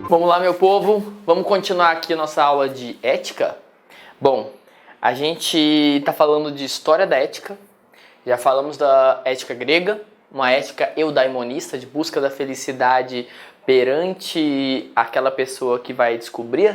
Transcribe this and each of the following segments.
Vamos lá, meu povo, vamos continuar aqui a nossa aula de ética? Bom, a gente está falando de história da ética, já falamos da ética grega, uma ética eudaimonista, de busca da felicidade perante aquela pessoa que vai descobrir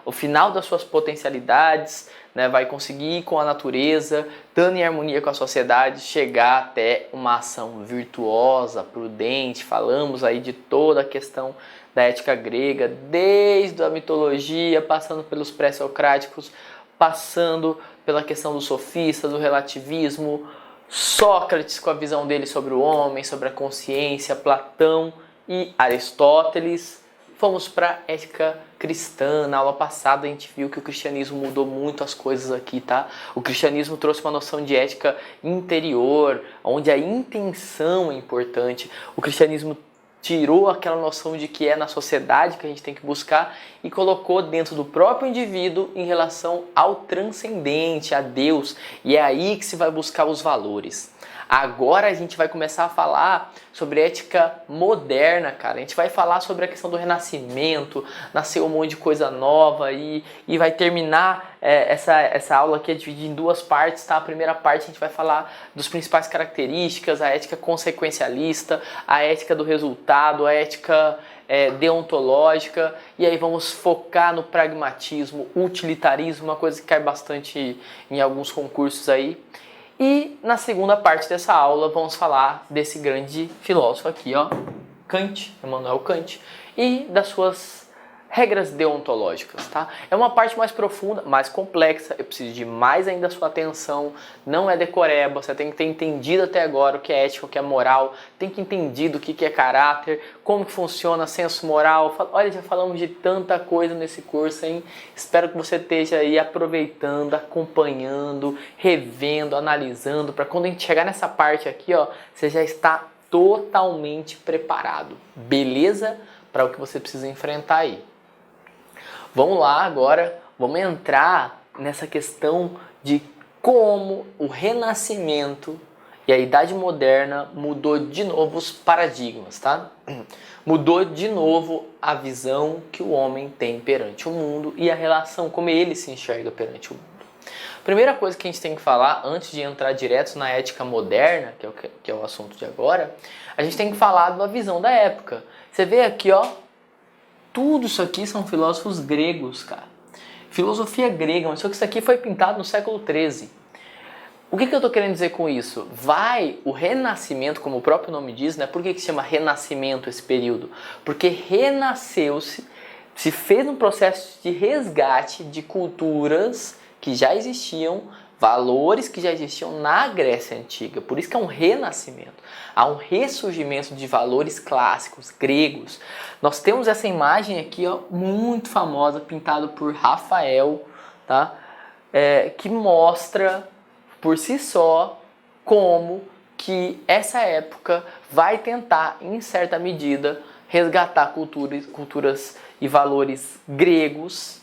o final das suas potencialidades, né, vai conseguir com a natureza, estando em harmonia com a sociedade, chegar até uma ação virtuosa, prudente. Falamos aí de toda a questão da ética grega, desde a mitologia, passando pelos pré-socráticos, passando pela questão do sofista, do relativismo, Sócrates com a visão dele sobre o homem, sobre a consciência, Platão e Aristóteles. Fomos para a ética cristã. Na aula passada a gente viu que o cristianismo mudou muito as coisas aqui, tá? O cristianismo trouxe uma noção de ética interior, onde a intenção é importante. O cristianismo tirou aquela noção de que é na sociedade que a gente tem que buscar e colocou dentro do próprio indivíduo em relação ao transcendente, a Deus. E é aí que se vai buscar os valores. Agora a gente vai começar a falar sobre ética moderna, cara. A gente vai falar sobre a questão do renascimento, nasceu um monte de coisa nova e vai terminar essa aula aqui é dividida em duas partes, tá? A primeira parte a gente vai falar dos principais características, a ética consequencialista, a ética do resultado, a ética deontológica, e aí vamos focar no pragmatismo, utilitarismo, uma coisa que cai bastante em alguns concursos aí. E na segunda parte dessa aula vamos falar desse grande filósofo aqui, ó, Kant, Immanuel Kant, e das suas regras deontológicas, tá? É uma parte mais profunda, mais complexa, eu preciso de mais ainda a sua atenção, não é decoreba, você tem que ter entendido até agora o que é ética, o que é moral, tem que ter entendido o que é caráter, como que funciona senso moral. Olha, já falamos de tanta coisa nesse curso, hein? Espero que você esteja aí aproveitando, acompanhando, revendo, analisando, para quando a gente chegar nessa parte aqui, ó, você já está totalmente preparado, beleza? Para o que você precisa enfrentar aí. Vamos lá agora, vamos entrar nessa questão de como o Renascimento e a Idade Moderna mudou de novo os paradigmas, tá? Mudou de novo a visão que o homem tem perante o mundo e a relação como ele se enxerga perante o mundo. Primeira coisa que a gente tem que falar, antes de entrar direto na ética moderna, que é o assunto de agora, a gente tem que falar da visão da época. Você vê aqui, ó, tudo isso aqui são filósofos gregos, cara. Filosofia grega, mas só que isso aqui foi pintado no século XIII. O que eu estou querendo dizer com isso? O Renascimento, como o próprio nome diz, né? Por que se chama Renascimento esse período? Porque renasceu-se, se fez um processo de resgate de culturas que já existiam, valores que já existiam na Grécia Antiga. Por isso que é um renascimento. Há um ressurgimento de valores clássicos, gregos. Nós temos essa imagem aqui, ó, muito famosa, pintada por Rafael, tá? Que mostra por si só como que essa época vai tentar, em certa medida, resgatar culturas e valores gregos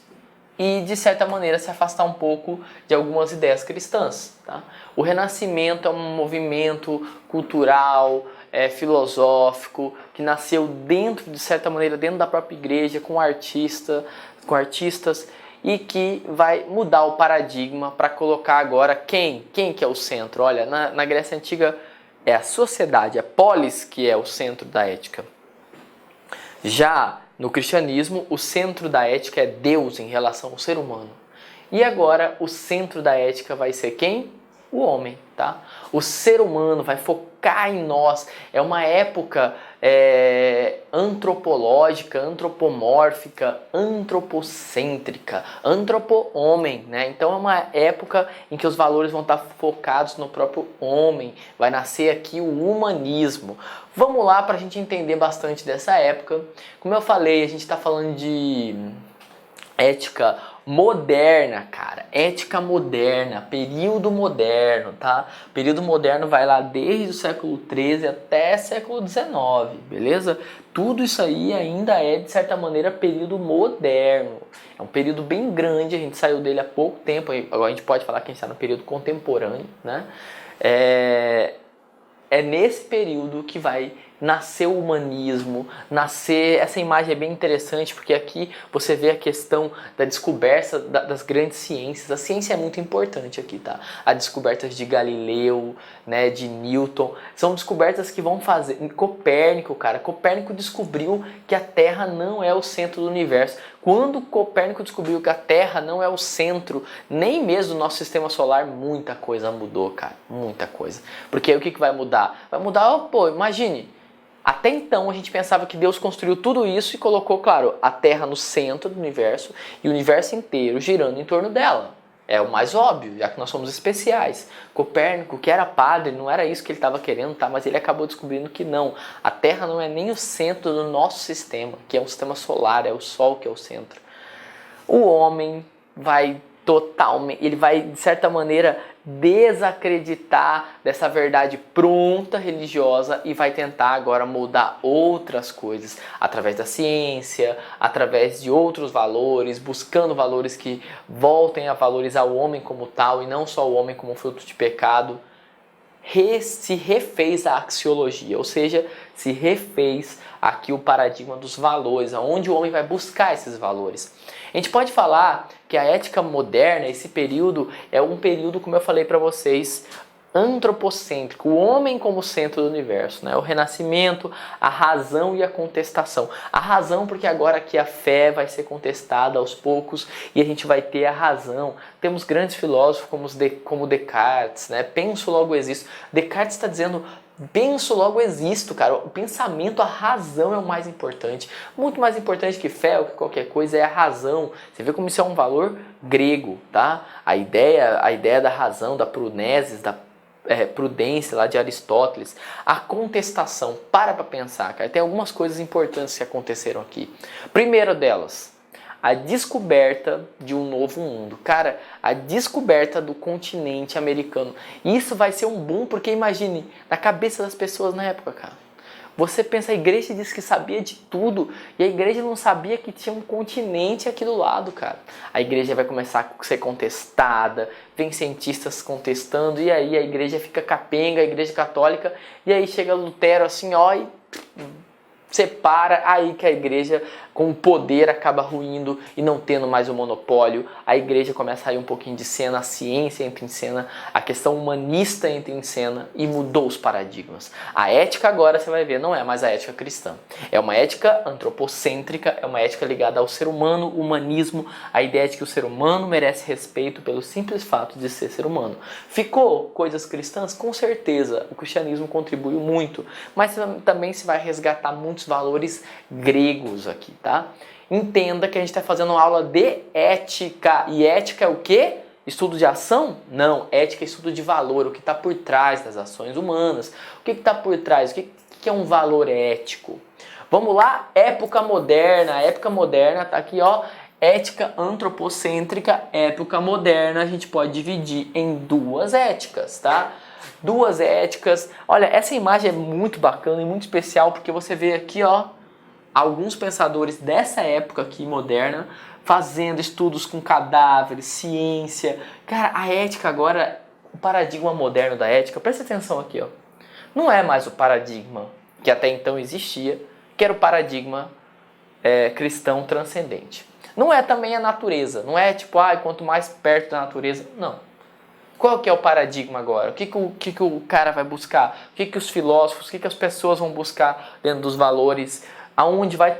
e, de certa maneira, se afastar um pouco de algumas ideias cristãs. Tá? O Renascimento é um movimento cultural, filosófico, que nasceu dentro, de certa maneira, dentro da própria igreja, com artistas, e que vai mudar o paradigma para colocar agora quem que é o centro. Olha, na Grécia Antiga é a sociedade, a polis que é o centro da ética. Já no cristianismo, o centro da ética é Deus em relação ao ser humano. E agora o centro da ética vai ser quem? O homem, tá? O ser humano vai focar em nós. É uma época antropológica, antropomórfica, antropocêntrica, antropo-homem, né? Então é uma época em que os valores vão estar focados no próprio homem. Vai nascer aqui o humanismo. Vamos lá para a gente entender bastante dessa época. Como eu falei, a gente está falando de ética moderna, cara. Ética moderna, período moderno, tá? Período moderno vai lá desde o século XIII até século XIX, beleza? Tudo isso aí ainda é, de certa maneira, período moderno. É um período bem grande, a gente saiu dele há pouco tempo, agora a gente pode falar que a gente está no período contemporâneo, né? É nesse período que vai nascer o humanismo, nascer... Essa imagem é bem interessante porque aqui você vê a questão da descoberta das grandes ciências. A ciência é muito importante aqui, tá? As descobertas de Galileu, né, de Newton, são descobertas que vão fazer... Copérnico, cara, Copérnico descobriu que a Terra não é o centro do universo. Quando Copérnico descobriu que a Terra não é o centro, nem mesmo do nosso sistema solar, muita coisa mudou, cara, muita coisa. Porque aí o que vai mudar? Vai mudar, pô, imagine... Até então a gente pensava que Deus construiu tudo isso e colocou, claro, a Terra no centro do universo e o universo inteiro girando em torno dela. É o mais óbvio, já que nós somos especiais. Copérnico, que era padre, não era isso que ele estava querendo, tá? Mas ele acabou descobrindo que não. A Terra não é nem o centro do nosso sistema, que é um sistema solar, é o Sol que é o centro. O homem vai totalmente, ele vai de certa maneira desacreditar dessa verdade pronta religiosa e vai tentar agora moldar outras coisas através da ciência, através de outros valores, buscando valores que voltem a valorizar o homem como tal e não só o homem como fruto de pecado. Se refez a axiologia, ou seja, se refez aqui o paradigma dos valores, aonde o homem vai buscar esses valores. A gente pode falar que a ética moderna, esse período, é um período, como eu falei para vocês, antropocêntrico, o homem como centro do universo, né? O renascimento, a razão e a contestação. A razão porque agora aqui a fé vai ser contestada aos poucos e a gente vai ter a razão. Temos grandes filósofos como Descartes, né? Penso, logo existo. Descartes está dizendo... Penso, logo existo, cara. O pensamento, a razão é o mais importante. Muito mais importante que fé ou que qualquer coisa é a razão. Você vê como isso é um valor grego, tá? A ideia da razão, da prunesis, da prudência lá de Aristóteles. A contestação, para pensar, cara. Tem algumas coisas importantes que aconteceram aqui. Primeiro delas, a descoberta de um novo mundo. Cara, a descoberta do continente americano. Isso vai ser um boom, porque imagine, na cabeça das pessoas na época, cara. Você pensa, a igreja diz que sabia de tudo, e a igreja não sabia que tinha um continente aqui do lado, cara. A igreja vai começar a ser contestada, vem cientistas contestando, e aí a igreja fica capenga, a igreja católica, e aí chega Lutero assim, ó, e... separa, aí que a igreja com o poder acaba ruindo e não tendo mais o monopólio. A igreja começa a ir um pouquinho de cena, a ciência entra em cena, a questão humanista entra em cena e mudou os paradigmas. A ética agora, você vai ver, não é mais a ética cristã. É uma ética antropocêntrica, é uma ética ligada ao ser humano, humanismo, a ideia de que o ser humano merece respeito pelo simples fato de ser ser humano. Ficou coisas cristãs? Com certeza, o cristianismo contribuiu muito, mas também se vai resgatar muitos valores gregos aqui, tá? Entenda que a gente está fazendo uma aula de ética. E ética é o quê? Estudo de ação? Não, ética é estudo de valor, o que está por trás das ações humanas. O que está por trás? O que é um valor ético? Vamos lá, época moderna. A época moderna está aqui, ó. Ética antropocêntrica, época moderna. A gente pode dividir em duas éticas, tá? Duas éticas. Olha, essa imagem é muito bacana e muito especial porque você vê aqui, ó, alguns pensadores dessa época aqui moderna fazendo estudos com cadáveres, ciência. Cara, a ética agora, o paradigma moderno da ética, presta atenção aqui, ó. Não é mais o paradigma que até então existia, que era o paradigma cristão transcendente. Não é também a natureza, não é tipo, quanto mais perto da natureza, não. Qual que é o paradigma agora? O que o cara vai buscar? O que os filósofos, o que as pessoas vão buscar dentro dos valores?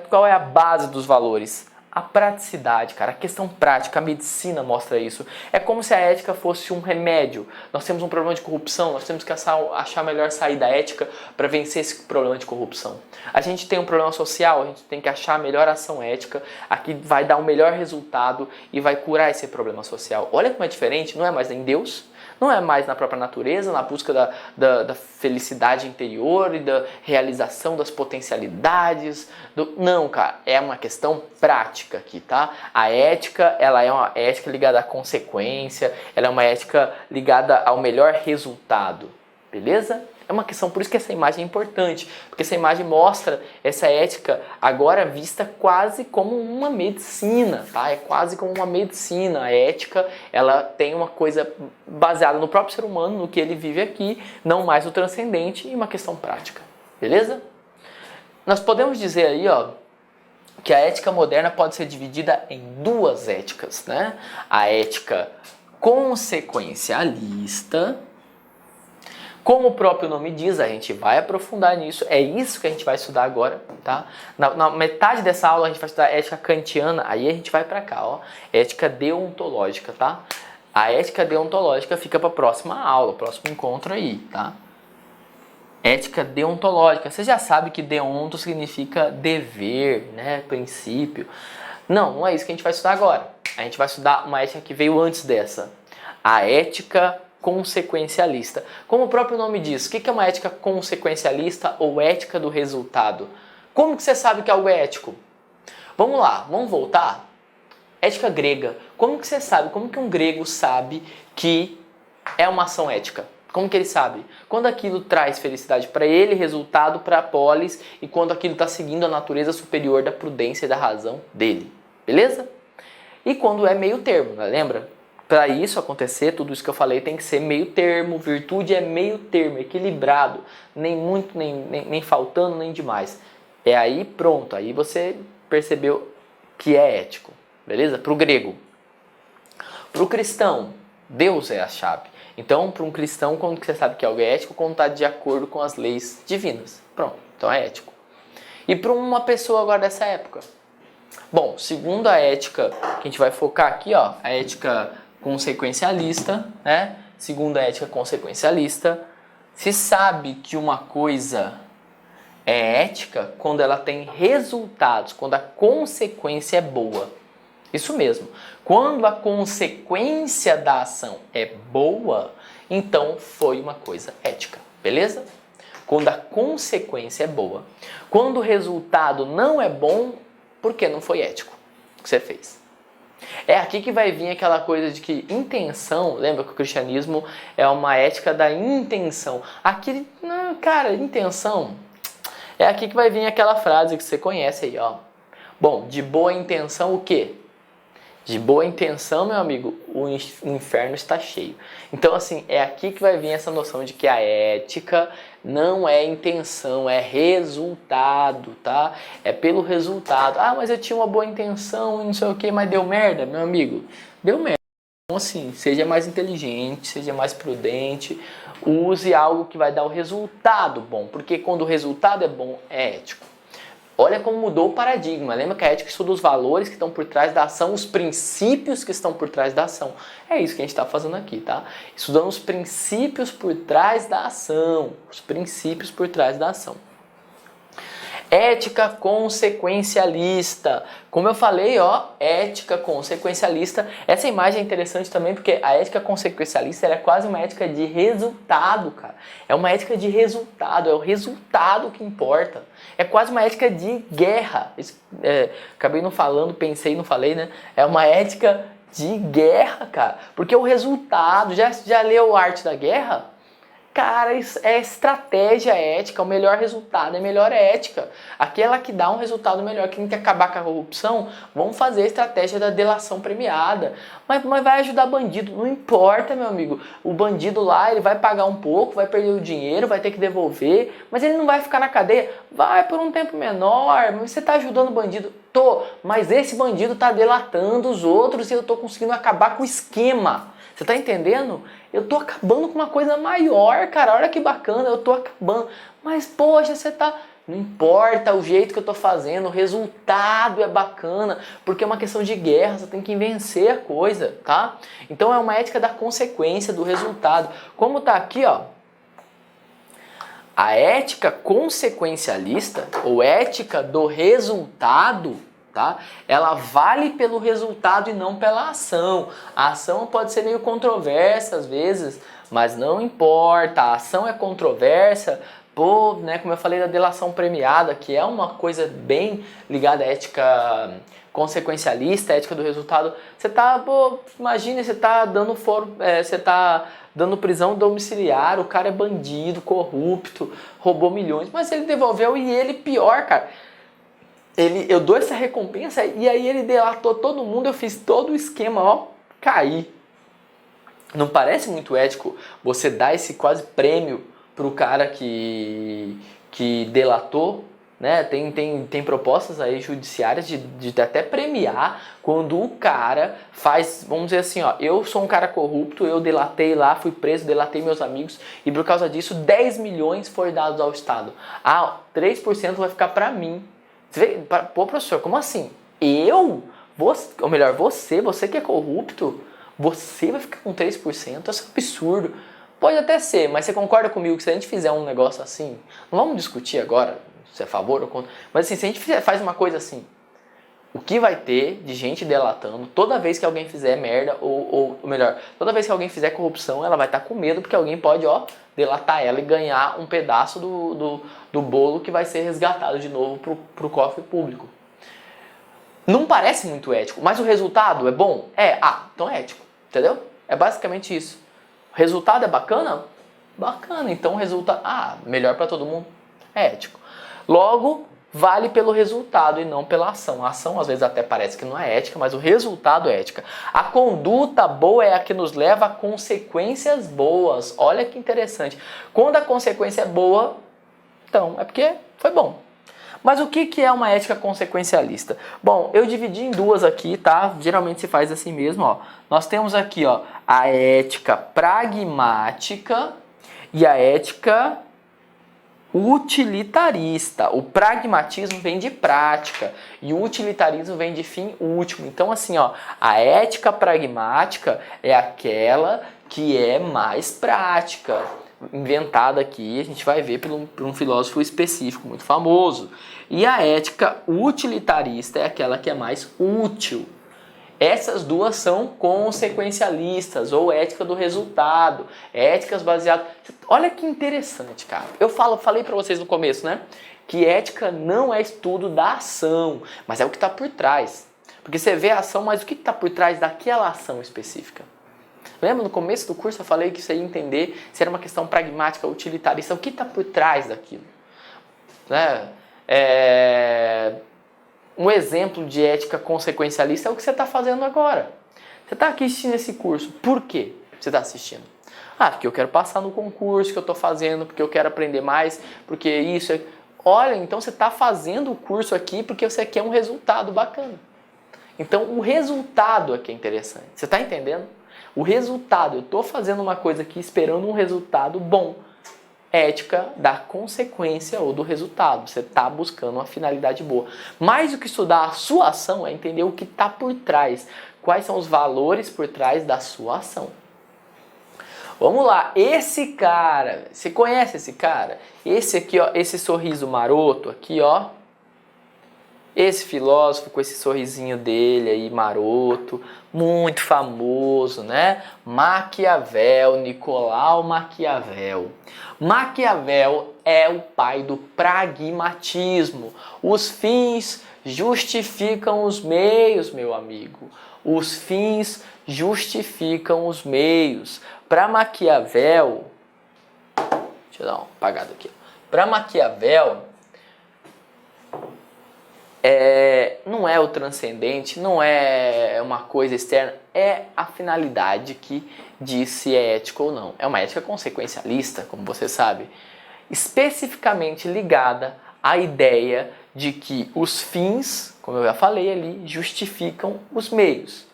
Qual é a base dos valores? A praticidade, cara, a questão prática, a medicina mostra isso. É como se a ética fosse um remédio. Nós temos um problema de corrupção, nós temos que achar melhor saída ética para vencer esse problema de corrupção. A gente tem um problema social, a gente tem que achar a melhor ação ética, a que vai dar um melhor resultado e vai curar esse problema social. Olha como é diferente, não é mais em Deus, não é mais na própria natureza, na busca da felicidade interior e da realização das potencialidades. Não, cara, é uma questão prática aqui, tá? A ética, ela é uma ética ligada à consequência, ela é uma ética ligada ao melhor resultado, beleza? É uma questão, por isso que essa imagem é importante, porque essa imagem mostra essa ética agora vista quase como uma medicina, tá? É quase como uma medicina. A ética, ela tem uma coisa baseada no próprio ser humano, no que ele vive aqui, não mais no transcendente, e uma questão prática, beleza? nós podemos dizer aí, ó, que a ética moderna pode ser dividida em duas éticas, né? A ética consequencialista, como o próprio nome diz, a gente vai aprofundar nisso, é isso que a gente vai estudar agora, tá? Na metade dessa aula a gente vai estudar ética kantiana, aí a gente vai pra cá, ó, ética deontológica, tá? A ética deontológica fica para a próxima aula, próximo encontro aí, tá? Ética deontológica. Você já sabe que deonto significa dever, né? Princípio. Não é isso que a gente vai estudar agora. A gente vai estudar uma ética que veio antes dessa. A ética consequencialista. Como o próprio nome diz, o que é uma ética consequencialista ou ética do resultado? Como que você sabe que algo é ético? Vamos lá, vamos voltar? Ética grega. Como que você sabe? Como que um grego sabe que é uma ação ética? Como que ele sabe? Quando aquilo traz felicidade para ele, resultado para a polis, e quando aquilo está seguindo a natureza superior da prudência e da razão dele. Beleza? E quando é meio termo, né? Lembra? Para isso acontecer, tudo isso que eu falei tem que ser meio termo. Virtude é meio termo, equilibrado. Nem muito, nem faltando, nem demais. É aí pronto, aí você percebeu que é ético. Beleza? Para o grego. Para o cristão, Deus é a chave. Então, para um cristão, como que você sabe que algo é ético? Quando está de acordo com as leis divinas. Pronto, então é ético. E para uma pessoa agora dessa época? Bom, segundo a ética, que a gente vai focar aqui, ó, a ética consequencialista, né? Segundo a ética consequencialista, se sabe que uma coisa é ética quando ela tem resultados, quando a consequência é boa. Isso mesmo. Quando a consequência da ação é boa, então foi uma coisa ética. Beleza? Quando a consequência é boa. Quando o resultado não é bom, porque não foi ético o que você fez. É aqui que vai vir aquela coisa de que intenção, lembra que o cristianismo é uma ética da intenção. Aqui, cara, intenção. É aqui que vai vir aquela frase que você conhece aí, ó. Bom, de boa intenção o quê? De boa intenção, meu amigo, o inferno está cheio. Então, assim, é aqui que vai vir essa noção de que a ética não é intenção, é resultado, tá? É pelo resultado. Ah, mas eu tinha uma boa intenção e não sei o que, mas deu merda, meu amigo. Deu merda. Então, assim, seja mais inteligente, seja mais prudente, use algo que vai dar o resultado bom, porque quando o resultado é bom, é ético. Olha como mudou o paradigma. Lembra que a ética estuda os valores que estão por trás da ação, os princípios que estão por trás da ação. É isso que a gente está fazendo aqui, tá? Estudando os princípios por trás da ação. Os princípios por trás da ação. Ética consequencialista. Como eu falei, ó, ética consequencialista. Essa imagem é interessante também porque a ética consequencialista é quase uma ética de resultado, cara. É uma ética de resultado, é o resultado que importa. É quase uma ética de guerra. Acabei não falando, pensei e não falei, né? É uma ética de guerra, cara. Porque o resultado, já leu Arte da Guerra? Cara, isso é estratégia ética, o melhor resultado é melhor ética. Aquela que dá um resultado melhor, quem quer acabar com a corrupção, vamos fazer a estratégia da delação premiada. Mas vai ajudar bandido, não importa, meu amigo. O bandido lá, ele vai pagar um pouco, vai perder o dinheiro, vai ter que devolver, mas ele não vai ficar na cadeia. Vai por um tempo menor, mas você está ajudando o bandido. Mas esse bandido está delatando os outros e eu estou conseguindo acabar com o esquema. Você tá entendendo? Eu tô acabando com uma coisa maior, cara. Olha que bacana, eu tô acabando. Mas, poxa, você tá... Não importa o jeito que eu tô fazendo, o resultado é bacana, porque é uma questão de guerra, você tem que vencer a coisa, tá? Então é uma ética da consequência, do resultado. Como tá aqui, ó, a ética consequencialista, ou ética do resultado, tá? Ela vale pelo resultado e não pela ação. A ação pode ser meio controversa às vezes, mas não importa. A ação é controversa, né, como eu falei da delação premiada, que é uma coisa bem ligada à ética consequencialista, ética do resultado. Você tá, imagine, você tá dando você tá dando prisão domiciliar, o cara é bandido, corrupto, roubou milhões, mas ele devolveu e ele pior, cara. Eu dou essa recompensa e aí ele delatou todo mundo, eu fiz todo o esquema, ó, cair. Não parece muito ético você dar esse quase prêmio pro cara que delatou? né? Tem propostas aí judiciárias de até premiar quando o cara faz, vamos dizer assim, ó, eu sou um cara corrupto, eu delatei lá, fui preso, delatei meus amigos e por causa disso 10 milhões foram dados ao Estado. Ah, 3% vai ficar pra mim. Você vê, pô, professor, como assim? Ou melhor, você que é corrupto, você vai ficar com 3%? Isso é um absurdo. Pode até ser, mas você concorda comigo que se a gente fizer um negócio assim, não vamos discutir agora se é a favor ou contra, mas assim, se a gente faz uma coisa assim, o que vai ter de gente delatando toda vez que alguém fizer merda, ou melhor, toda vez que alguém fizer corrupção, ela vai estar com medo porque alguém pode, ó, delatar ela e ganhar um pedaço do bolo que vai ser resgatado de novo pro cofre público. Não parece muito ético, mas o resultado é bom? Então é ético, entendeu? É basicamente isso. O resultado é bacana? Bacana, então o resultado, melhor para todo mundo, é ético. Logo, vale pelo resultado e não pela ação. A ação às vezes até parece que não é ética, mas o resultado é ética. A conduta boa é a que nos leva a consequências boas. Olha que interessante. Quando a consequência é boa, então é porque foi bom. Mas o que é uma ética consequencialista? Bom, eu dividi em duas aqui, tá? Geralmente se faz assim mesmo, ó. Nós temos aqui, ó, a ética pragmática e a ética utilitarista. O pragmatismo vem de prática e o utilitarismo vem de fim último. Então, assim, ó, a ética pragmática é aquela que é mais prática, inventada aqui, a gente vai ver por um filósofo específico muito famoso. E a ética utilitarista é aquela que é mais útil. Essas duas são consequencialistas, ou ética do resultado, éticas baseadas... Olha que interessante, cara. Eu falei para vocês no começo, né? Que ética não é estudo da ação, mas é o que está por trás. Porque você vê a ação, mas o que está por trás daquela ação específica? Lembra, no começo do curso eu falei que você ia entender se era uma questão pragmática, utilitarista, o que está por trás daquilo? Né? Um exemplo de ética consequencialista é o que você está fazendo agora. Você está aqui assistindo esse curso. Por quê você está assistindo? Porque eu quero passar no concurso que eu estou fazendo, porque eu quero aprender mais, porque isso... Olha, então você está fazendo o curso aqui porque você quer um resultado bacana. Então o resultado aqui é interessante. Você está entendendo? O resultado, eu estou fazendo uma coisa aqui esperando um resultado bom. Ética da consequência ou do resultado. Você está buscando uma finalidade boa. Mais do que estudar a sua ação é entender o que está por trás. Quais são os valores por trás da sua ação. Vamos lá, esse cara, você conhece esse cara? Esse aqui, ó, esse sorriso maroto aqui, ó. Esse filósofo com esse sorrisinho dele aí maroto, muito famoso, né? Maquiavel, Nicolau Maquiavel. Maquiavel é o pai do pragmatismo. Os fins justificam os meios, meu amigo. Os fins justificam os meios. Para Maquiavel, deixa eu dar uma apagada aqui. Para Maquiavel, não é o transcendente, não é uma coisa externa, é a finalidade que diz se é ético ou não. É uma ética consequencialista, como você sabe, especificamente ligada à ideia de que os fins, como eu já falei ali, justificam os meios.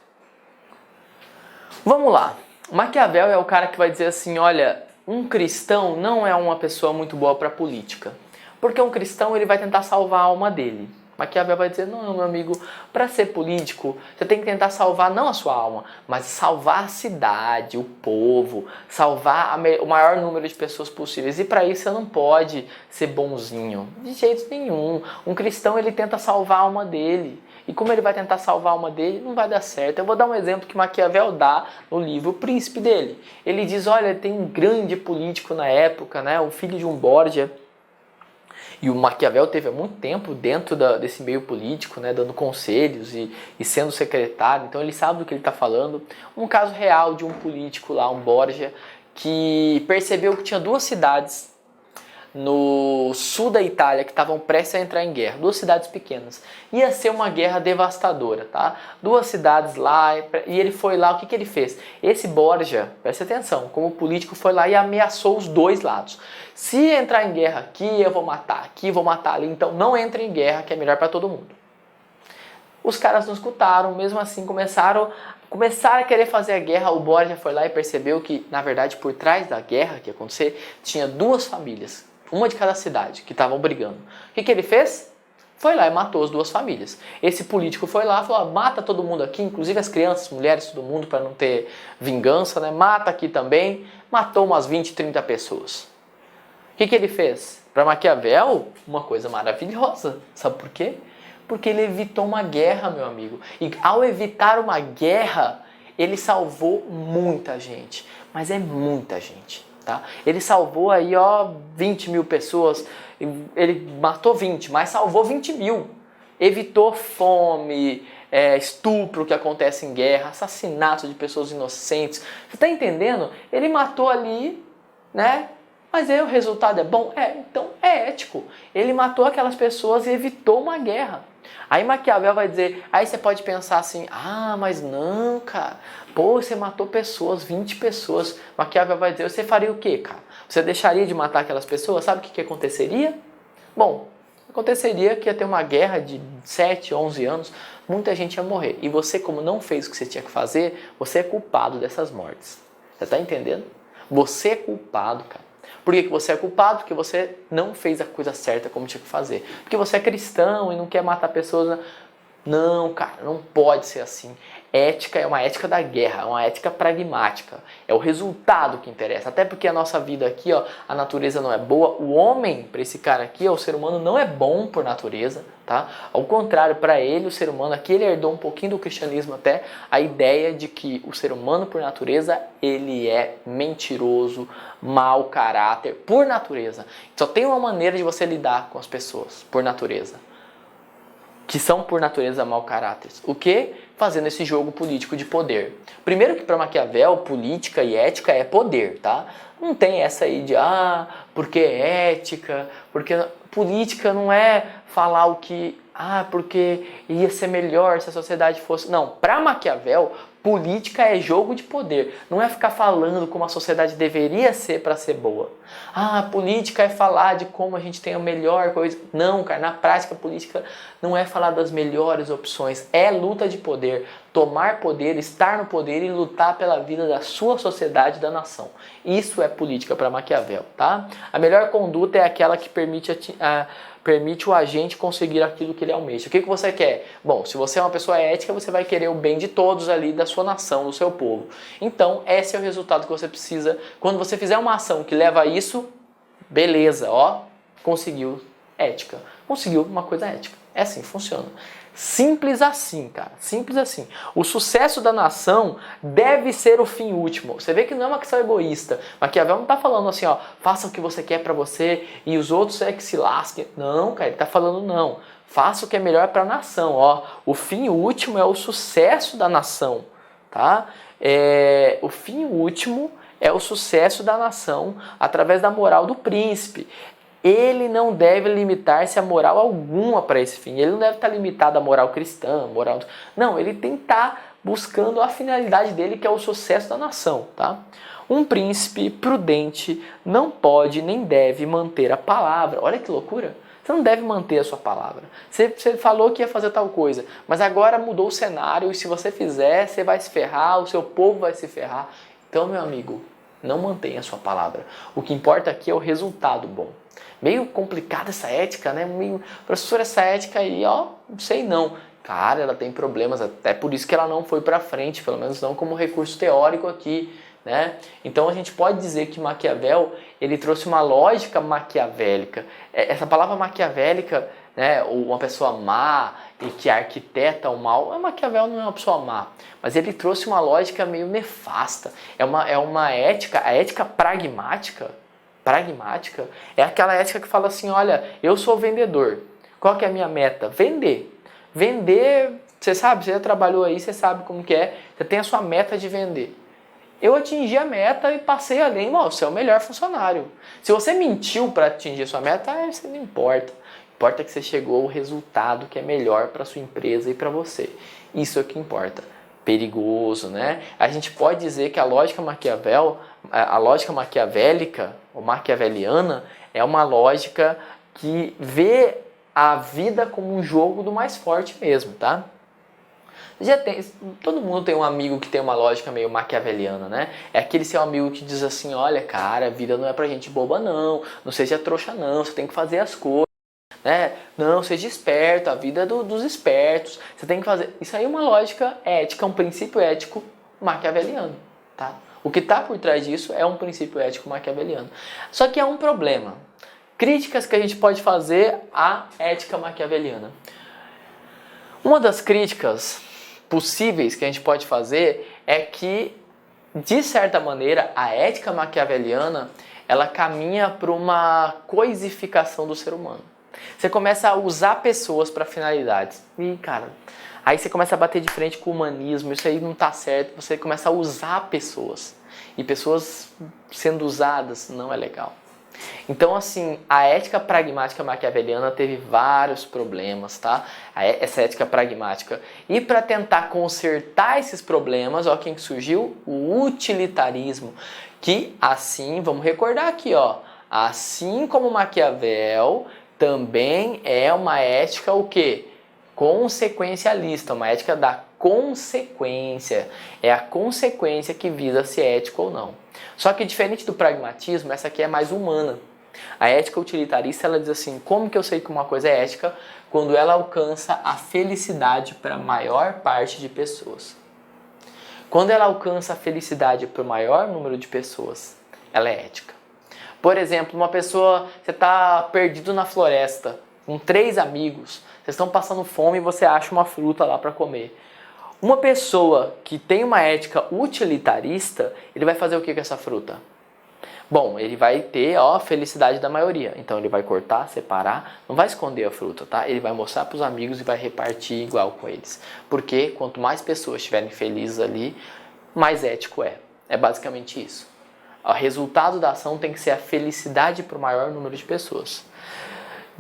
Vamos lá. Maquiavel é o cara que vai dizer assim, olha, um cristão não é uma pessoa muito boa para política, porque um cristão ele vai tentar salvar a alma dele. Maquiavel vai dizer, não, meu amigo, para ser político, você tem que tentar salvar não a sua alma, mas salvar a cidade, o povo, salvar o maior número de pessoas possíveis. E para isso você não pode ser bonzinho, de jeito nenhum. Um cristão, ele tenta salvar a alma dele. E como ele vai tentar salvar a alma dele, não vai dar certo. Eu vou dar um exemplo que Maquiavel dá no livro O Príncipe dele. Ele diz, olha, tem um grande político na época, né, o filho de um Borgia. E o Maquiavel teve há muito tempo dentro desse meio político, né, dando conselhos e sendo secretário, então ele sabe do que ele está falando. Um caso real de um político lá, um Borgia, que percebeu que tinha duas cidades no sul da Itália que estavam prestes a entrar em guerra, duas cidades pequenas. Ia ser uma guerra devastadora, tá? Duas cidades lá, e ele foi lá, o que ele fez? Esse Borgia, presta atenção, como político foi lá e ameaçou os dois lados. Se entrar em guerra aqui, eu vou matar aqui, vou matar ali, então não entre em guerra, que é melhor para todo mundo. Os caras não escutaram, mesmo assim começaram a querer fazer a guerra. O Borgia foi lá e percebeu que, na verdade, por trás da guerra que ia acontecer, tinha duas famílias, uma de cada cidade, que estavam brigando. O que ele fez? Foi lá e matou as duas famílias. Esse político foi lá e falou, mata todo mundo aqui, inclusive as crianças, mulheres, todo mundo, para não ter vingança, né? Mata aqui também. Matou umas 20, 30 pessoas. O que ele fez? Para Maquiavel, uma coisa maravilhosa. Sabe por quê? Porque ele evitou uma guerra, meu amigo. E ao evitar uma guerra, ele salvou muita gente. Mas é muita gente, tá? Ele salvou aí, 20 mil pessoas. Ele matou 20, mas salvou 20 mil. Evitou fome, estupro que acontece em guerra, assassinato de pessoas inocentes. Você está entendendo? Ele matou ali, né? Mas aí o resultado é bom? Então é ético. Ele matou aquelas pessoas e evitou uma guerra. Aí Maquiavel vai dizer, aí você pode pensar assim, mas não, cara, pô, você matou pessoas, 20 pessoas. Maquiavel vai dizer, você faria o quê, cara? Você deixaria de matar aquelas pessoas? Sabe o que aconteceria? Bom, aconteceria que ia ter uma guerra de 7, 11 anos, muita gente ia morrer. E você, como não fez o que você tinha que fazer, você é culpado dessas mortes. Você tá entendendo? Você é culpado, cara. Por que você é culpado? Porque você não fez a coisa certa como tinha que fazer. Porque você é cristão e não quer matar pessoas. Não, cara, não pode ser assim. Ética é uma ética da guerra, é uma ética pragmática. É o resultado que interessa. Até porque a nossa vida aqui, a natureza não é boa. O homem, para esse cara aqui, o ser humano não é bom por natureza, tá? Ao contrário, para ele, o ser humano aqui, ele herdou um pouquinho do cristianismo até, a ideia de que o ser humano, por natureza, ele é mentiroso, mau caráter, por natureza. Só tem uma maneira de você lidar com as pessoas, por natureza. Que são por natureza mau caráter. O que? Fazendo esse jogo político de poder. Primeiro que para Maquiavel, política e ética é poder, tá? Não tem essa aí de, porque é ética, porque política não é falar o que, porque ia ser melhor se a sociedade fosse... Não, para Maquiavel, política é jogo de poder. Não é ficar falando como a sociedade deveria ser para ser boa. Política é falar de como a gente tem a melhor coisa. Não, cara, na prática, política não é falar das melhores opções. É luta de poder. Tomar poder, estar no poder e lutar pela vida da sua sociedade e da nação. Isso é política para Maquiavel, tá? A melhor conduta é aquela que permite o agente conseguir aquilo que ele almeja. O que você quer? Bom, se você é uma pessoa ética, você vai querer o bem de todos ali, da sua nação, do seu povo. Então, esse é o resultado que você precisa. Quando você fizer uma ação que leva a isso, beleza, conseguiu ética. Conseguiu uma coisa ética. É assim que funciona. Simples assim, cara. Simples assim. O sucesso da nação deve ser o fim último. Você vê que não é uma questão egoísta. Maquiavel não está falando assim, faça o que você quer para você e os outros é que se lasquem. Não, cara, ele está falando não. Faça o que é melhor para a nação. O fim último é o sucesso da nação, tá? O fim último é o sucesso da nação através da moral do príncipe. Ele não deve limitar-se a moral alguma para esse fim. Ele não deve estar limitado à moral cristã, moral... Não, ele tem que estar buscando a finalidade dele, que é o sucesso da nação, tá? Um príncipe prudente não pode nem deve manter a palavra. Olha que loucura! Você não deve manter a sua palavra. Você falou que ia fazer tal coisa, mas agora mudou o cenário e se você fizer, você vai se ferrar, o seu povo vai se ferrar. Então, meu amigo, não mantenha a sua palavra. O que importa aqui é o resultado bom. Meio complicada essa ética, né? Professor, essa ética aí, não sei não. Cara, ela tem problemas, até por isso que ela não foi para frente, pelo menos não como recurso teórico aqui, né? Então a gente pode dizer que Maquiavel, ele trouxe uma lógica maquiavélica. Essa palavra maquiavélica, né, ou uma pessoa má e que arquiteta o mal, Maquiavel não é uma pessoa má, mas ele trouxe uma lógica meio nefasta. É uma ética, a ética pragmática é aquela ética que fala assim, olha, eu sou vendedor. Qual que é a minha meta? Vender. Vender, você sabe, você já trabalhou aí, você sabe como que é. Você tem a sua meta de vender. eu atingi a meta e passei além, você é o melhor funcionário. Se você mentiu para atingir a sua meta, isso não importa. Importa que você chegou ao resultado que é melhor para sua empresa e para você. Isso é o que importa. Perigoso, né? A gente pode dizer que a lógica maquiavélica ou maquiaveliana é uma lógica que vê a vida como um jogo do mais forte mesmo, tá? Todo mundo tem um amigo que tem uma lógica meio maquiaveliana, né? É aquele seu amigo que diz assim, olha, cara, a vida não é pra gente boba não seja trouxa não, você tem que fazer as coisas, né? Não, seja esperto, a vida é dos espertos, você tem que fazer... Isso aí é uma lógica ética, um princípio ético maquiaveliano, tá? O que está por trás disso é um princípio ético maquiaveliano. Só que há um problema. Críticas que a gente pode fazer à ética maquiaveliana. Uma das críticas possíveis que a gente pode fazer é que, de certa maneira, a ética maquiaveliana ela caminha para uma coisificação do ser humano. Você começa a usar pessoas para finalidades. E, cara, aí você começa a bater de frente com o humanismo, isso aí não tá certo, você começa a usar pessoas. E pessoas sendo usadas não é legal. Então, assim, a ética pragmática maquiaveliana teve vários problemas, tá? Essa ética pragmática. E para tentar consertar esses problemas, ó, quem que surgiu? O utilitarismo. Que, assim, vamos recordar aqui, ó. Assim como Maquiavel, também é uma ética o quê? Consequencialista, uma ética da consequência. É a consequência que visa se é ético ou não. Só que diferente do pragmatismo, essa aqui é mais humana. A ética utilitarista, ela diz assim, como que eu sei que uma coisa é ética? Quando ela alcança a felicidade para a maior parte de pessoas. Quando ela alcança a felicidade para o maior número de pessoas, ela é ética. Por exemplo, uma pessoa, você está perdido na floresta, com 3 amigos, vocês estão passando fome e você acha uma fruta lá para comer. Uma pessoa que tem uma ética utilitarista, ele vai fazer o que com essa fruta? Bom, ele vai ter a felicidade da maioria. Então ele vai cortar, separar, não vai esconder a fruta, tá? Ele vai mostrar para os amigos e vai repartir igual com eles. Porque quanto mais pessoas estiverem felizes ali, mais ético é. É basicamente isso. O resultado da ação tem que ser a felicidade para o maior número de pessoas.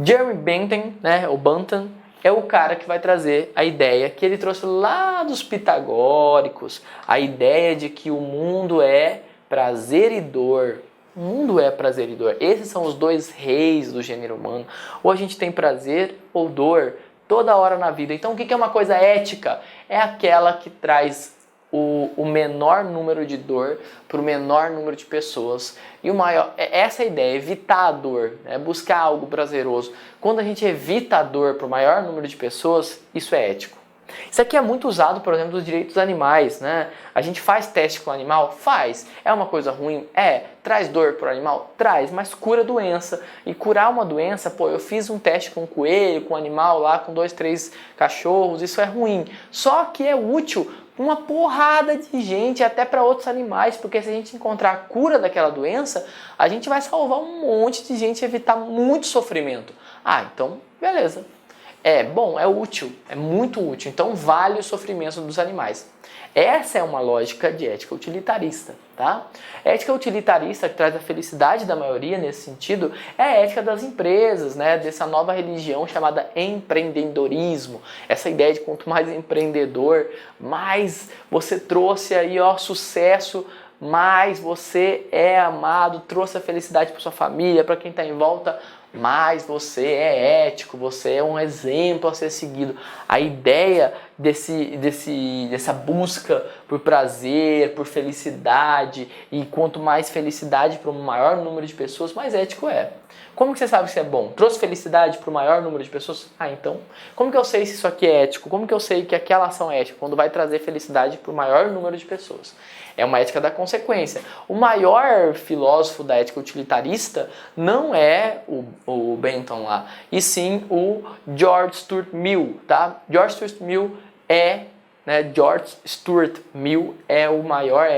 Jeremy Bentham, né, o Bentham, é o cara que vai trazer a ideia que ele trouxe lá dos pitagóricos, a ideia de que o mundo é prazer e dor. O mundo é prazer e dor. Esses são os 2 reis do gênero humano. Ou a gente tem prazer ou dor toda hora na vida. Então o que é uma coisa ética? É aquela que traz o menor número de dor para o menor número de pessoas. E o maior, essa é a ideia, evitar a dor, né? Buscar algo prazeroso. Quando a gente evita a dor para o maior número de pessoas, isso é ético. Isso aqui é muito usado, por exemplo, nos direitos dos animais, né? A gente faz teste com o animal? Faz. É uma coisa ruim? É. Traz dor para o animal? Traz, mas cura doença. E curar uma doença, pô, eu fiz um teste com um coelho, com um animal lá, com 2, 3 cachorros, isso é ruim. Só que é útil uma porrada de gente, até para outros animais, porque se a gente encontrar a cura daquela doença, a gente vai salvar um monte de gente e evitar muito sofrimento. Ah, então, beleza. É bom, é útil, é muito útil, então vale o sofrimento dos animais. Essa é uma lógica de ética utilitarista, tá? A ética utilitarista, que traz a felicidade da maioria nesse sentido, é a ética das empresas, né? Dessa nova religião chamada empreendedorismo. Essa ideia de quanto mais empreendedor, mais você trouxe aí, ó, sucesso, mais você é amado, trouxe a felicidade para sua família, para quem está em volta, mais você é ético, você é um exemplo a ser seguido. A ideia dessa busca por prazer, por felicidade, e quanto mais felicidade para um maior número de pessoas, mais ético é. Como que você sabe que isso é bom? Trouxe felicidade para o maior número de pessoas? Ah, então, como que eu sei se isso aqui é ético? Como que eu sei que aquela ação é ética? Quando vai trazer felicidade para o maior número de pessoas. É uma ética da consequência. O maior filósofo da ética utilitarista não é o Bentham lá, e sim o George Stuart Mill, tá? George Stuart Mill é o maior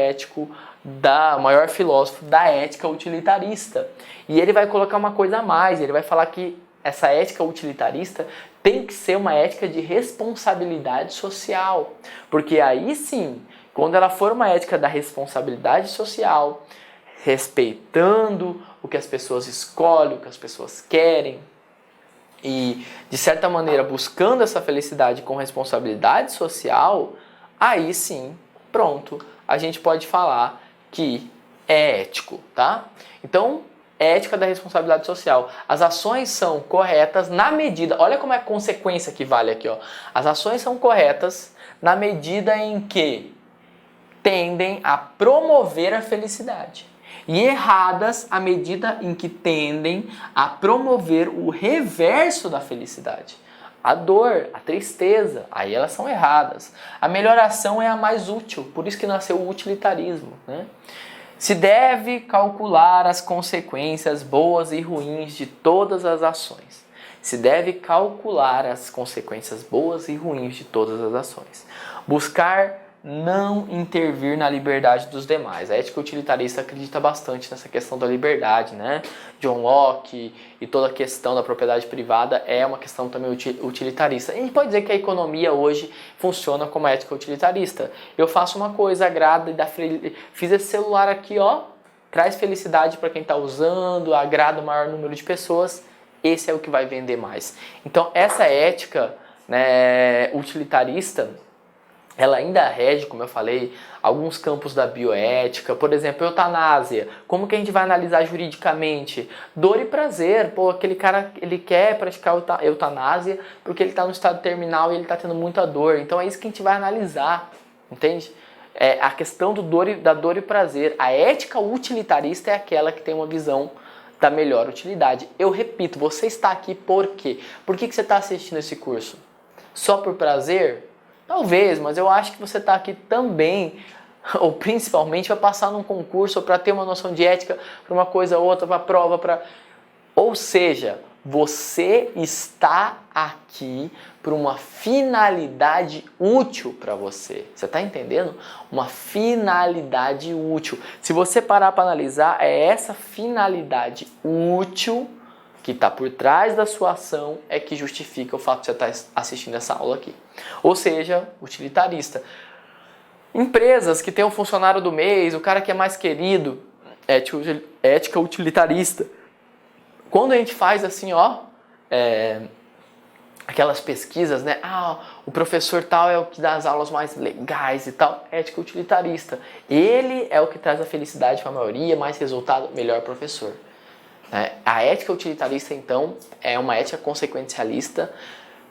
maior filósofo da ética utilitarista. E ele vai colocar uma coisa a mais, ele vai falar que essa ética utilitarista tem que ser uma ética de responsabilidade social. Porque aí sim Quando ela for uma ética da responsabilidade social, respeitando o que as pessoas escolhem, o que as pessoas querem, e, de certa maneira, buscando essa felicidade com responsabilidade social, aí sim, pronto, a gente pode falar que é ético, tá? Então, ética da responsabilidade social. As ações são corretas na medida, olha como é a consequência que vale aqui, ó. As ações são corretas na medida em que tendem a promover a felicidade. E erradas à medida em que tendem a promover o reverso da felicidade. A dor, a tristeza, aí elas são erradas. A melhor ação é a mais útil, por isso que nasceu o utilitarismo, né? Se deve calcular as consequências boas e ruins de todas as ações. Se deve calcular as consequências boas e ruins de todas as ações. Buscar não intervir na liberdade dos demais. A ética utilitarista acredita bastante nessa questão da liberdade, né? John Locke e toda a questão da propriedade privada é uma questão também utilitarista. A gente pode dizer que a economia hoje funciona como ética utilitarista. Eu faço uma coisa, agrada e fiz esse celular aqui, ó, traz felicidade para quem está usando, agrada o maior número de pessoas. Esse é o que vai vender mais. Então essa ética, né, utilitarista, ela ainda rege, como eu falei, alguns campos da bioética, por exemplo, eutanásia. Como que a gente vai analisar juridicamente? Dor e prazer. Pô, aquele cara, ele quer praticar eutanásia porque ele está no estado terminal e ele está tendo muita dor. Então é isso que a gente vai analisar, entende? É a questão da dor e prazer. A ética utilitarista é aquela que tem uma visão da melhor utilidade. Eu repito, você está aqui por quê? Por que você está assistindo esse curso? Só por prazer? Talvez, mas eu acho que você está aqui também, ou principalmente, para passar num concurso, ou para ter uma noção de ética, para uma coisa ou outra, para prova, para... Ou seja, você está aqui por uma finalidade útil para você. Você está entendendo? Uma finalidade útil. Se você parar para analisar, é essa finalidade útil que está por trás da sua ação é que justifica o fato de você estar assistindo essa aula aqui. Ou seja, utilitarista. Empresas que tem um funcionário do mês, o cara que é mais querido, ética utilitarista. Quando a gente faz assim, ó, aquelas pesquisas, né? Ah, o professor tal é o que dá as aulas mais legais e tal. Ética utilitarista. Ele é o que traz a felicidade para a maioria, mais resultado, melhor professor. A ética utilitarista, então, é uma ética consequencialista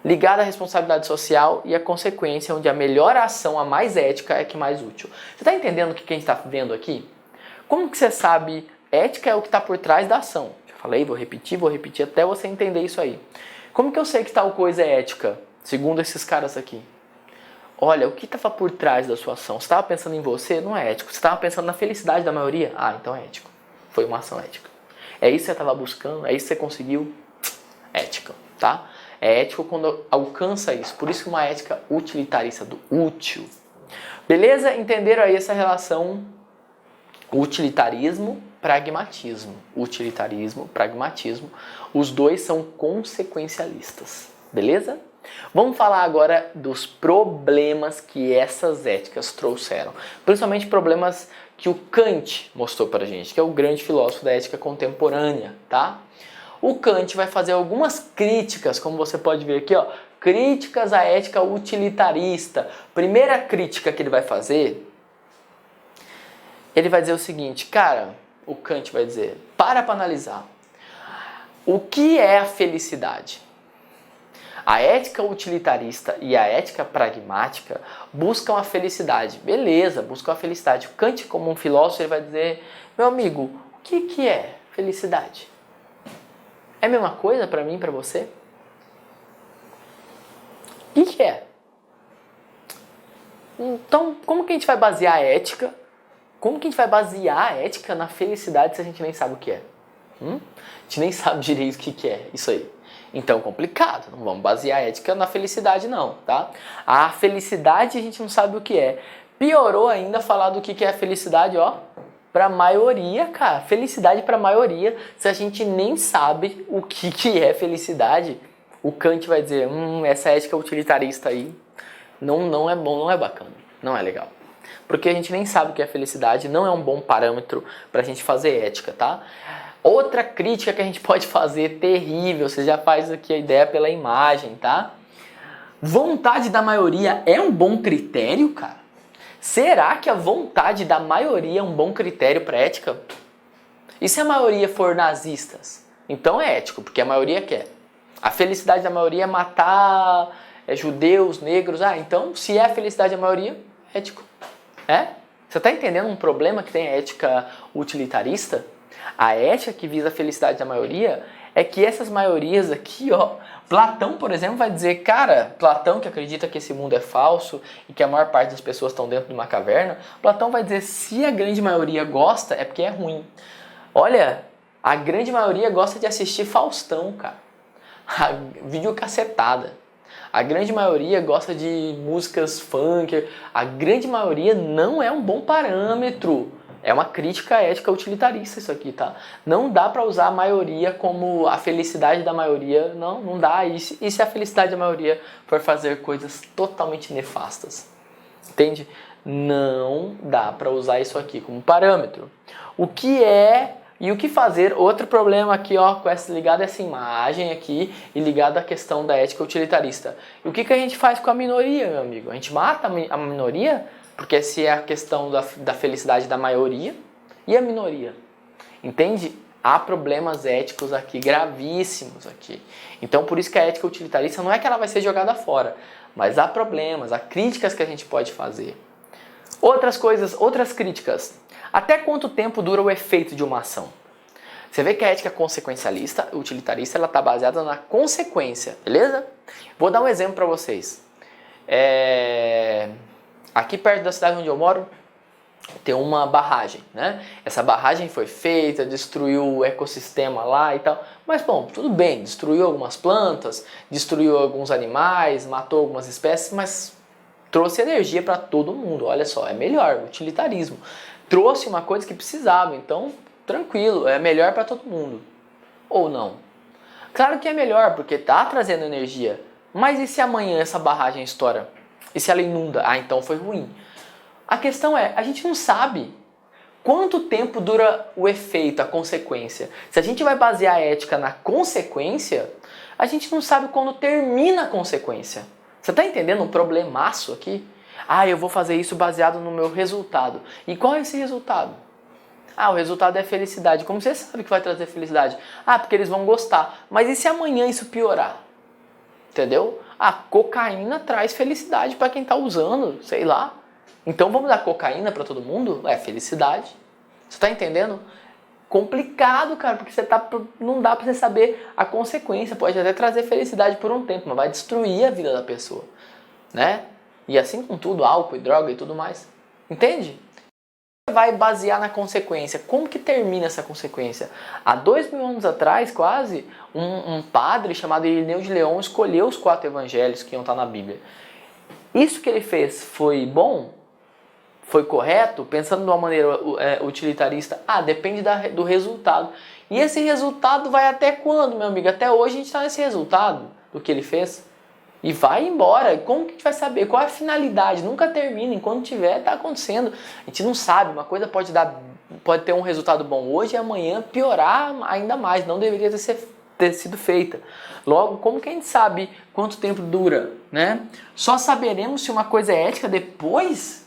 ligada à responsabilidade social e à consequência, onde a melhor ação, a mais ética, é que mais útil. Você está entendendo o que a gente está vendo aqui? Como que você sabe? Ética é o que está por trás da ação. Já falei, vou repetir até você entender isso aí. Como que eu sei que tal coisa é ética, segundo esses caras aqui? Olha, o que estava por trás da sua ação? Você estava pensando em você? Não é ético. Você estava pensando na felicidade da maioria? Ah, então é ético. Foi uma ação ética. É isso que você estava buscando? É isso que você conseguiu? Ética, tá? É ético quando alcança isso. Por isso que uma ética utilitarista, do útil. Beleza? Entenderam aí essa relação utilitarismo, pragmatismo. Utilitarismo, pragmatismo. Os dois são consequencialistas. Beleza? Vamos falar agora dos problemas que essas éticas trouxeram. Principalmente problemas que o Kant mostrou pra gente, que é o grande filósofo da ética contemporânea, tá? O Kant vai fazer algumas críticas, como você pode ver aqui, ó, críticas à ética utilitarista. Primeira crítica que ele vai fazer, ele vai dizer o seguinte, cara, o Kant vai dizer, para analisar, o que é a felicidade? A ética utilitarista e a ética pragmática buscam a felicidade. Beleza, buscam a felicidade. O Kant, como um filósofo, ele vai dizer, meu amigo, o que é felicidade? É a mesma coisa para mim e para você? O que é? Então, como que a gente vai basear a ética? Como que a gente vai basear a ética na felicidade se a gente nem sabe o que é? A gente nem sabe direito o que é isso aí. Então, complicado. Não vamos basear a ética na felicidade, não, tá? A felicidade a gente não sabe o que é. Piorou ainda falar do que é a felicidade, ó, pra maioria, cara. Felicidade pra maioria, se a gente nem sabe o que é felicidade. O Kant vai dizer, essa ética utilitarista aí não é bom, não é bacana, não é legal. Porque a gente nem sabe o que é felicidade, não é um bom parâmetro para a gente fazer ética, tá? Outra crítica que a gente pode fazer, terrível, você já faz aqui a ideia pela imagem, tá? Vontade da maioria é um bom critério, cara? Será que a vontade da maioria é um bom critério para ética? E se a maioria for nazistas? Então é ético, porque a maioria quer. A felicidade da maioria é matar judeus, negros. Ah, então se é a felicidade da maioria, é ético. É? Você está entendendo um problema que tem a ética utilitarista? A ética que visa a felicidade da maioria é que essas maiorias aqui, ó, Platão, por exemplo, vai dizer, cara, Platão que acredita que esse mundo é falso e que a maior parte das pessoas estão dentro de uma caverna, Platão vai dizer, se a grande maioria gosta, é porque é ruim. Olha, a grande maioria gosta de assistir Faustão, cara. A videocassetada. A grande maioria gosta de músicas funk. A grande maioria não é um bom parâmetro. É uma crítica ética utilitarista isso aqui, tá? Não dá pra usar a maioria como a felicidade da maioria. Não, não dá. E se a felicidade da maioria for fazer coisas totalmente nefastas? Entende? Não dá pra usar isso aqui como parâmetro. O que é e o que fazer? Outro problema aqui, ó, ligado a essa imagem aqui e ligado à questão da ética utilitarista. E o que a gente faz com a minoria, meu amigo? A gente mata a minoria? Porque se é a questão da felicidade da maioria e a minoria. Entende? Há problemas éticos aqui, gravíssimos aqui. Então, por isso que a ética utilitarista não é que ela vai ser jogada fora, mas há problemas, há críticas que a gente pode fazer. Outras coisas, outras críticas. Até quanto tempo dura o efeito de uma ação? Você vê que a ética consequencialista, utilitarista, ela está baseada na consequência, beleza? Vou dar um exemplo para vocês. Aqui perto da cidade onde eu moro, tem uma barragem, né? Essa barragem foi feita, destruiu o ecossistema lá e tal. Mas, bom, tudo bem, destruiu algumas plantas, destruiu alguns animais, matou algumas espécies, mas trouxe energia para todo mundo. Olha só, é melhor, utilitarismo. Trouxe uma coisa que precisava, então tranquilo, é melhor para todo mundo. Ou não? Claro que é melhor, porque está trazendo energia. Mas e se amanhã essa barragem estoura? E se ela inunda? Ah, então foi ruim. A questão é, a gente não sabe quanto tempo dura o efeito, a consequência. Se a gente vai basear a ética na consequência, a gente não sabe quando termina a consequência. Você está entendendo um problemaço aqui? Ah, eu vou fazer isso baseado no meu resultado. E qual é esse resultado? Ah, o resultado é felicidade. Como você sabe que vai trazer felicidade? Ah, porque eles vão gostar. Mas e se amanhã isso piorar? Entendeu? A cocaína traz felicidade para quem está usando, sei lá. Então vamos dar cocaína para todo mundo? É felicidade. Você está entendendo? Complicado, cara, porque não dá para você saber a consequência. Pode até trazer felicidade por um tempo, mas vai destruir a vida da pessoa, né? E assim com tudo, álcool e droga e tudo mais. Entende? Você vai basear na consequência. Como que termina essa consequência? Há 2000 anos atrás, quase, um padre chamado Irineu de Leão escolheu os 4 evangelhos que iam estar na Bíblia. Isso que ele fez foi bom? Foi correto? Pensando de uma maneira utilitarista? Ah, depende do resultado. E esse resultado vai até quando, meu amigo? Até hoje a gente está nesse resultado do que ele fez. E vai embora. Como que a gente vai saber? Qual é a finalidade? Nunca termina. Enquanto tiver, está acontecendo. A gente não sabe. Uma coisa pode ter um resultado bom hoje e amanhã piorar ainda mais. Não deveria ter sido feita. Logo, como que a gente sabe quanto tempo dura, né? Só saberemos se uma coisa é ética depois?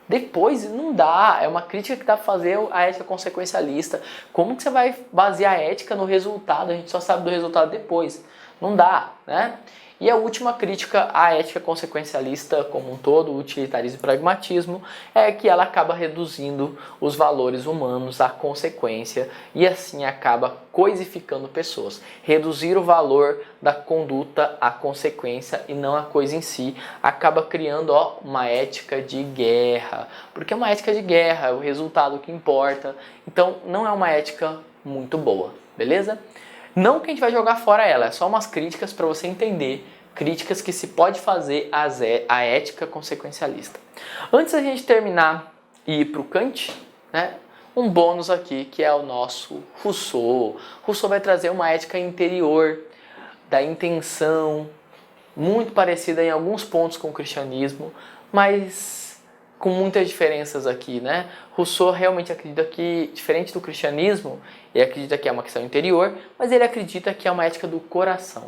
Depois não dá. É uma crítica que dá para fazer a ética consequencialista. Como que você vai basear a ética no resultado? A gente só sabe do resultado depois. Não dá, né? E a última crítica à ética consequencialista como um todo, o utilitarismo e pragmatismo, é que ela acaba reduzindo os valores humanos à consequência e assim acaba coisificando pessoas. Reduzir o valor da conduta à consequência e não à coisa em si acaba criando uma ética de guerra. Porque é uma ética de guerra, é o resultado que importa. Então não é uma ética muito boa, beleza? Não que a gente vai jogar fora ela, é só umas críticas para você entender, críticas que se pode fazer à ética consequencialista. Antes da gente terminar e ir para o Kant, né, um bônus aqui que é o nosso Rousseau. Rousseau vai trazer uma ética interior, da intenção, muito parecida em alguns pontos com o cristianismo, mas com muitas diferenças aqui, né? Rousseau realmente acredita que, diferente do cristianismo, ele acredita que é uma questão interior, mas ele acredita que é uma ética do coração.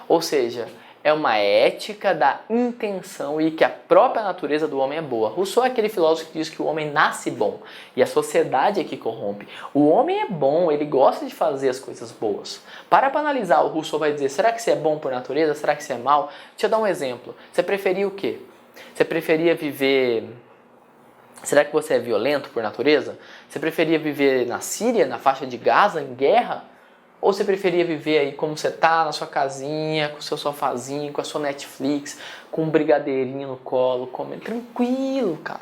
Ou seja, é uma ética da intenção e que a própria natureza do homem é boa. Rousseau é aquele filósofo que diz que o homem nasce bom e a sociedade é que corrompe. O homem é bom, ele gosta de fazer as coisas boas. Para analisar, o Rousseau vai dizer, será que você é bom por natureza? Será que você é mal? Deixa eu dar um exemplo. Você preferia o quê? Você preferia viver... Será que você é violento por natureza? Você preferia viver na Síria, na faixa de Gaza, em guerra? Ou você preferia viver aí como você tá, na sua casinha, com o seu sofazinho, com a sua Netflix, com um brigadeirinho no colo, comendo tranquilo, cara?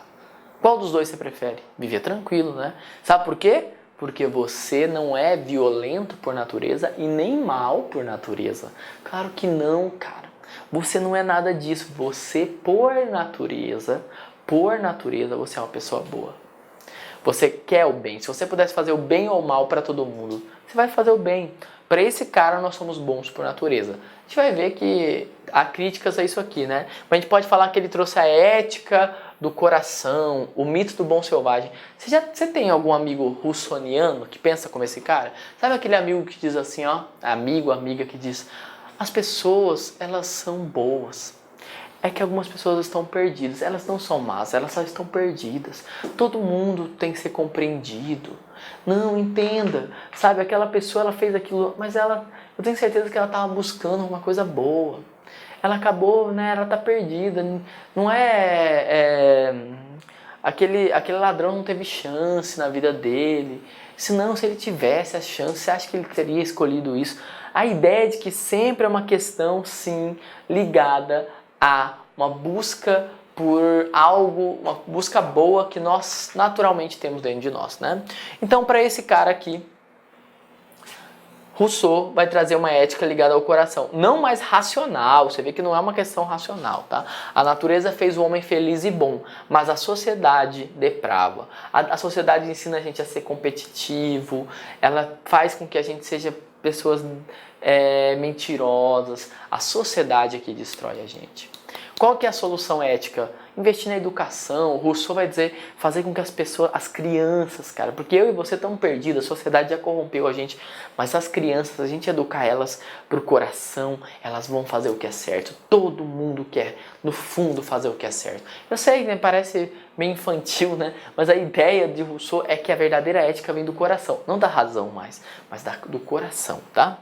Qual dos dois você prefere? Viver tranquilo, né? Sabe por quê? Porque você não é violento por natureza e nem mal por natureza. Claro que não, cara. Você não é nada disso. Você, por natureza, você é uma pessoa boa. Você quer o bem. Se você pudesse fazer o bem ou o mal para todo mundo, você vai fazer o bem. Para esse cara, nós somos bons por natureza. A gente vai ver que há críticas a isso aqui, né? Mas a gente pode falar que ele trouxe a ética do coração, o mito do bom selvagem. Você tem algum amigo russoniano que pensa como esse cara? Sabe aquele amigo que diz assim, ó? Amigo, amiga que diz, as pessoas, elas são boas. É que algumas pessoas estão perdidas. Elas não são más, elas só estão perdidas. Todo mundo tem que ser compreendido. Não, entenda. Sabe, aquela pessoa, ela fez aquilo, mas eu tenho certeza que ela estava buscando uma coisa boa. Ela acabou, né, ela está perdida. Não aquele ladrão não teve chance na vida dele. Se ele tivesse a chance, você acha que ele teria escolhido isso? A ideia de que sempre é uma questão, sim, ligada a uma busca por algo, uma busca boa que nós naturalmente temos dentro de nós, né? Então, para esse cara aqui, Rousseau vai trazer uma ética ligada ao coração, não mais racional. Você vê que não é uma questão racional, tá? A natureza fez o homem feliz e bom, mas a sociedade deprava. A sociedade ensina a gente a ser competitivo, ela faz com que a gente seja pessoas mentirosas. A sociedade é que destrói a gente. Qual que é a solução ética? Investir na educação. O Rousseau vai dizer, fazer com que as crianças, cara, porque eu e você estamos perdidos, a sociedade já corrompeu a gente, mas as crianças, a gente educar elas pro coração, elas vão fazer o que é certo. Todo mundo quer, no fundo, fazer o que é certo. Eu sei, né, parece meio infantil, né, mas a ideia de Rousseau é que a verdadeira ética vem do coração, não da razão mais, mas do coração, tá?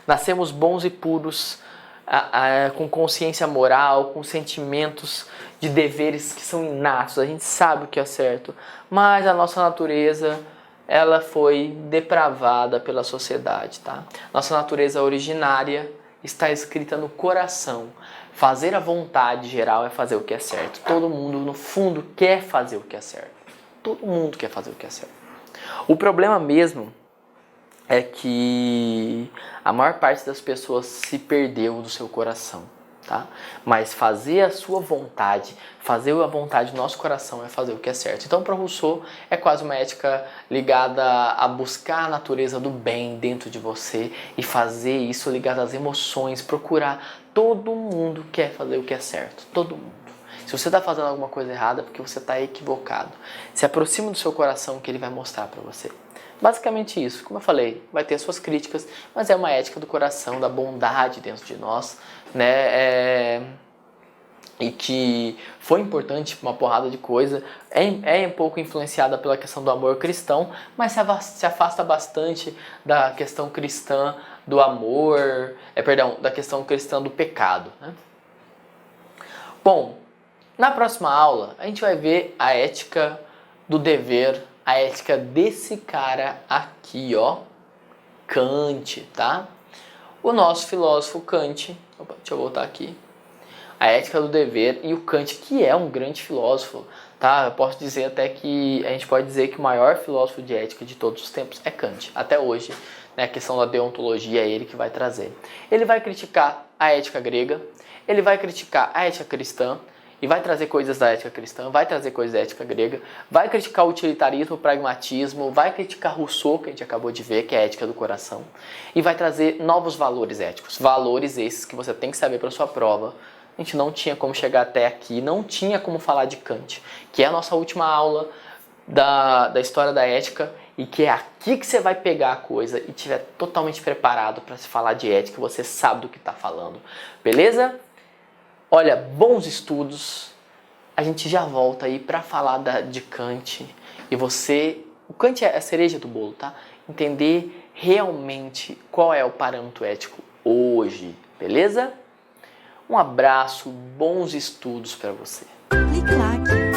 Nascemos bons e puros, com consciência moral, com sentimentos de deveres que são inatos, a gente sabe o que é certo, mas a nossa natureza, ela foi depravada pela sociedade, tá? Nossa natureza originária está escrita no coração. Fazer a vontade geral é fazer o que é certo. Todo mundo, no fundo, quer fazer o que é certo. Todo mundo quer fazer o que é certo. O problema mesmo é que a maior parte das pessoas se perdeu do seu coração, tá? Mas fazer a sua vontade, fazer a vontade do nosso coração é fazer o que é certo. Então, para Rousseau, é quase uma ética ligada a buscar a natureza do bem dentro de você e fazer isso ligado às emoções, procurar. Todo mundo quer fazer o que é certo, todo mundo. Se você está fazendo alguma coisa errada, é porque você está equivocado. Se aproxima do seu coração que ele vai mostrar para você. Basicamente isso, como eu falei, vai ter suas críticas, mas é uma ética do coração, da bondade dentro de nós, né? E que foi importante uma porrada de coisa, é um pouco influenciada pela questão do amor cristão, mas se afasta bastante da questão cristã do amor, da questão cristã do pecado, né? Bom, na próxima aula a gente vai ver a ética do dever, a ética desse cara aqui, ó, Kant, tá? O nosso filósofo Kant, deixa eu voltar aqui, a ética do dever, e o Kant, que é um grande filósofo, tá? Eu posso dizer até que, a gente pode dizer que o maior filósofo de ética de todos os tempos é Kant, até hoje, né? A questão da deontologia é ele que vai trazer. Ele vai criticar a ética grega, ele vai criticar a ética cristã, e vai trazer coisas da ética cristã, vai trazer coisas da ética grega, vai criticar o utilitarismo, o pragmatismo, vai criticar Rousseau, que a gente acabou de ver, que é a ética do coração, e vai trazer novos valores éticos, valores esses que você tem que saber para sua prova, a gente não tinha como chegar até aqui, não tinha como falar de Kant, que é a nossa última aula da história da ética, e que é aqui que você vai pegar a coisa e estiver totalmente preparado para se falar de ética, você sabe do que está falando, beleza? Olha, bons estudos, a gente já volta aí para falar de Kant, e o Kant é a cereja do bolo, tá? Entender realmente qual é o parâmetro ético hoje, beleza? Um abraço, bons estudos para você. Clique like.